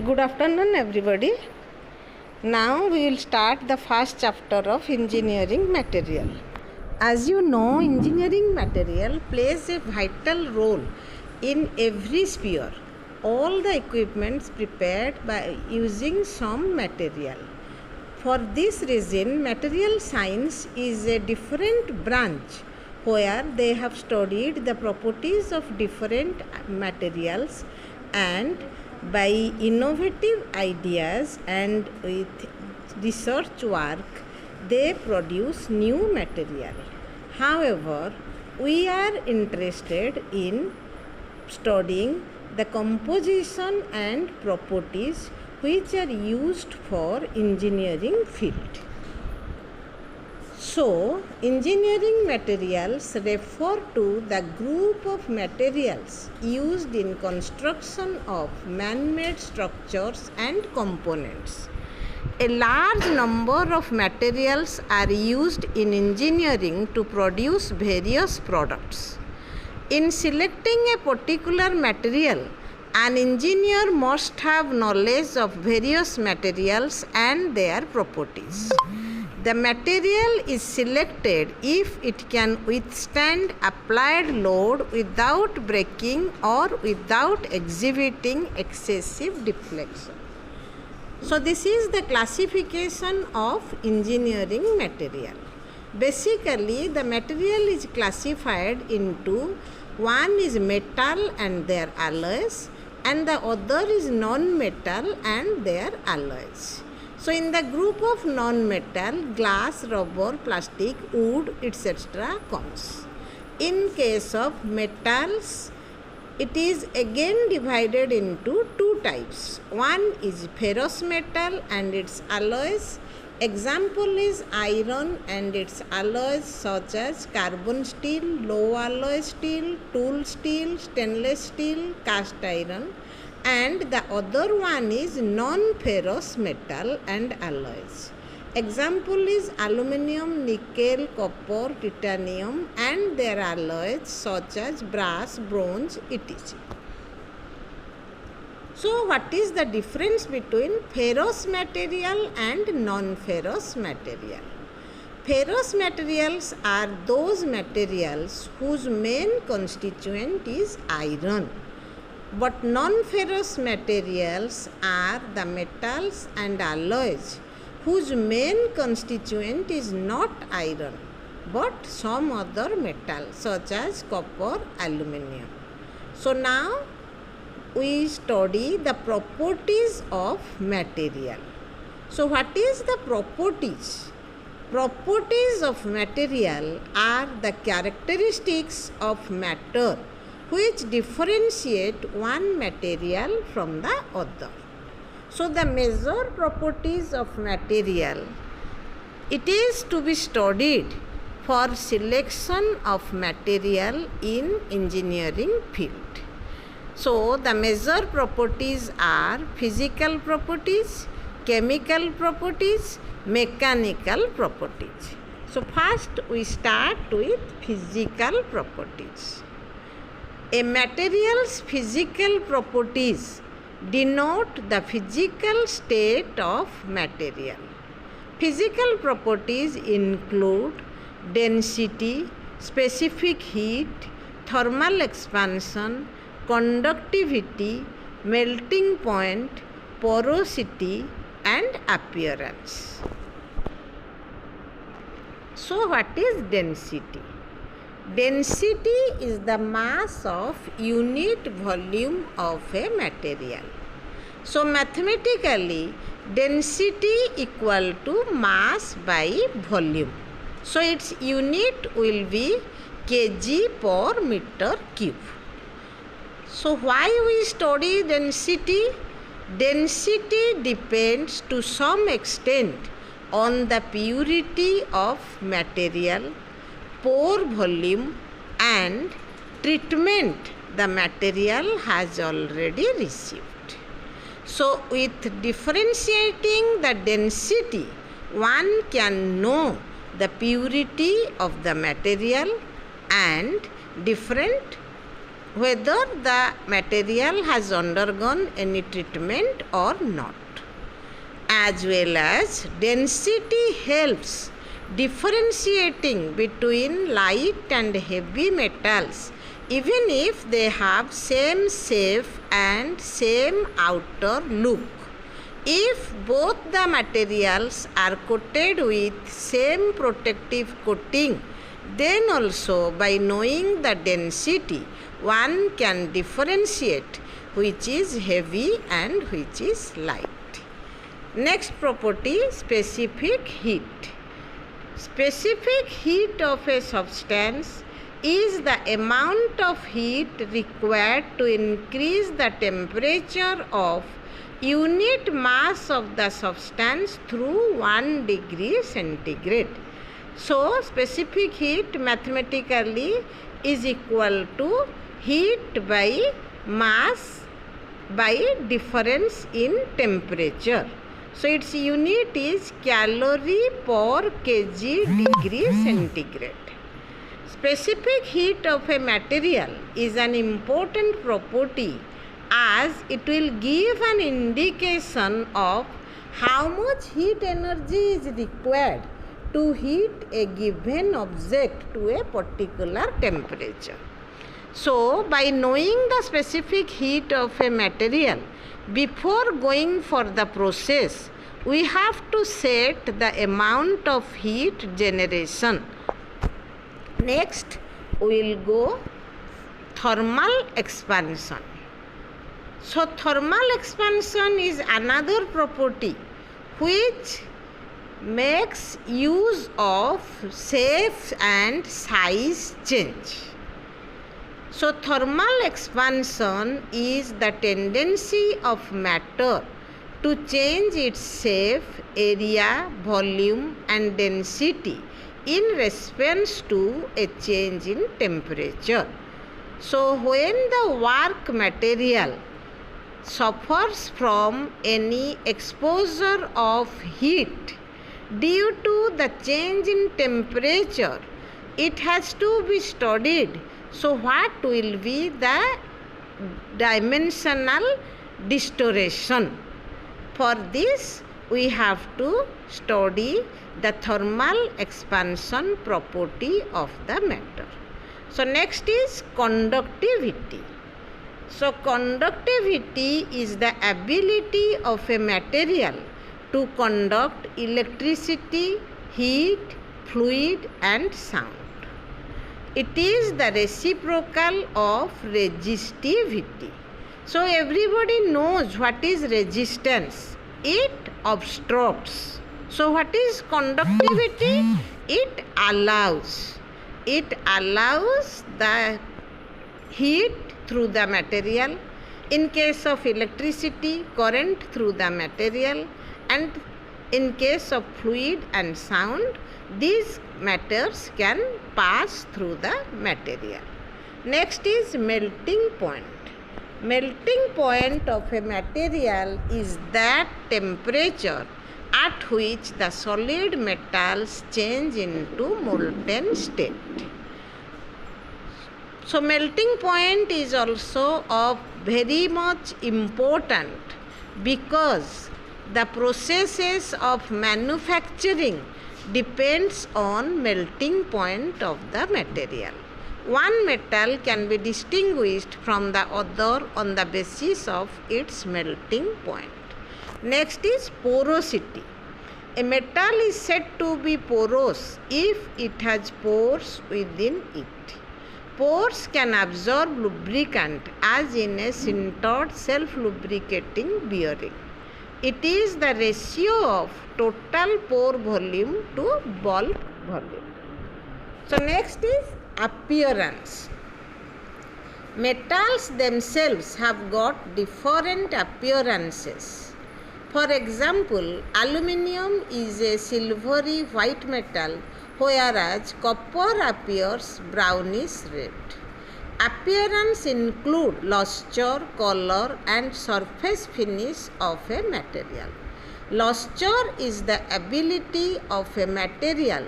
Good afternoon, everybody. Now we will start the first chapter of engineering material. As you know, engineering material plays a vital role in every sphere. All the equipments prepared by using some material. For this reason, material science is a different branch where they have studied the properties of different materials, and by innovative ideas and with research work they produce new material. However, we are interested in studying the composition and properties which are used for engineering field. So, engineering materials refer to the group of materials used in construction of man-made structures and components. A large number of materials are used in engineering to produce various products. In selecting a particular material, an engineer must have knowledge of various materials and their properties. The material is selected if it can withstand applied load without breaking or without exhibiting excessive deflection. So this is the classification of engineering material. Basically, the material is classified into one is metal and their alloys, and the other is non-metal and their alloys. So in the group of non-metal, glass, rubber, plastic, wood, etc. comes. In case of metals, it is again divided into two types. One is ferrous metal and its alloys. Example is iron and its alloys such as carbon steel, low alloy steel, tool steel, stainless steel, cast iron. And the other one is non-ferrous metal and alloys. Example is aluminium, nickel, copper, titanium and their alloys such as brass, bronze, etc. So what is the difference between ferrous material and non-ferrous material? Ferrous materials are those materials whose main constituent is iron. But non-ferrous materials are the metals and alloys whose main constituent is not iron but some other metal such as copper, aluminium. So now we study the properties of material. So what is the properties? Properties of material are the characteristics of matter which differentiate one material from the other. So the major properties of material, it is to be studied for selection of material in engineering field. So the major properties are physical properties, chemical properties, mechanical properties. So first we start with physical properties. A material's physical properties denote the physical state of material. Physical properties include density, specific heat, thermal expansion, conductivity, melting point, porosity and appearance. So what is density? Density is the mass of unit volume of a material. So mathematically, density equal to mass by volume. So its unit will be kg per meter cube. So why we study density? Density depends to some extent on the purity of material, pore volume and treatment the material has already received. So with differentiating the density, one can know the purity of the material and different whether the material has undergone any treatment or not. As well as density helps differentiating between light and heavy metals even if they have same shape and same outer look. If both the materials are coated with same protective coating, then also by knowing the density, one can differentiate which is heavy and which is light. Next property, specific heat. Specific heat of a substance is the amount of heat required to increase the temperature of unit mass of the substance through 1 degree centigrade. So, specific heat mathematically is equal to heat by mass by difference in temperature. So, its unit is calorie per kg degree centigrade. Specific heat of a material is an important property as it will give an indication of how much heat energy is required to heat a given object to a particular temperature. So, by knowing the specific heat of a material, before going for the process, we have to set the amount of heat generation. Next, we will go thermal expansion. So, thermal expansion is another property which makes use of shape and size change. So, thermal expansion is the tendency of matter to change its shape, area, volume and density in response to a change in temperature. So, when the work material suffers from any exposure of heat due to the change in temperature, it has to be studied. So, what will be the dimensional distortion? For this, we have to study the thermal expansion property of the matter. So, next is conductivity. So, conductivity is the ability of a material to conduct electricity, heat, fluid and sound. It is the reciprocal of resistivity. So, everybody knows what is resistance. It obstructs. So, what is conductivity? It allows the heat through the material. In case of electricity, current through the material, and in case of fluid and sound, these matters can pass through the material. Next is melting point. Melting point of a material is that temperature at which the solid metals change into molten state. So, melting point is also of very much important because the processes of manufacturing depends on melting point of the material. One metal can be distinguished from the other on the basis of its melting point. Next is porosity. A metal is said to be porous if it has pores within it. Pores can absorb lubricant as in a sintered self-lubricating bearing. It is the ratio of total pore volume to bulk volume. So, next is appearance. Metals themselves have got different appearances. For example, aluminium is a silvery white metal, whereas copper appears brownish red. Appearance include luster, color and surface finish of a material. Luster is the ability of a material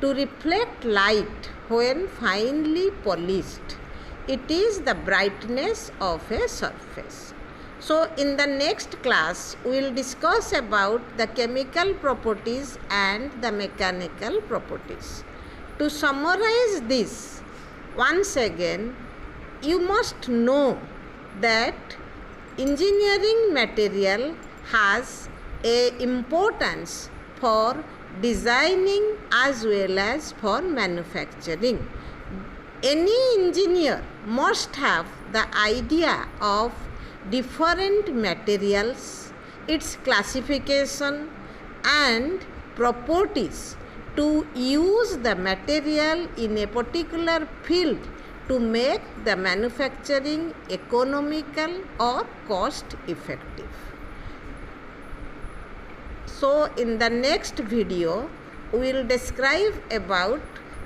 to reflect light when finely polished. it is the brightness of a surface. So in the next class, we will discuss about the chemical properties and the mechanical properties. To summarize this, once again, you must know that engineering material has a importance for designing as well as for manufacturing. Any engineer must have the idea of different materials, its classification and properties to use the material in a particular field to make the manufacturing economical or cost effective. So in the next video, we will describe about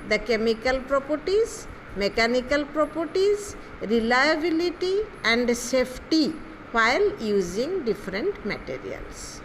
the chemical properties, mechanical properties, reliability and safety while using different materials.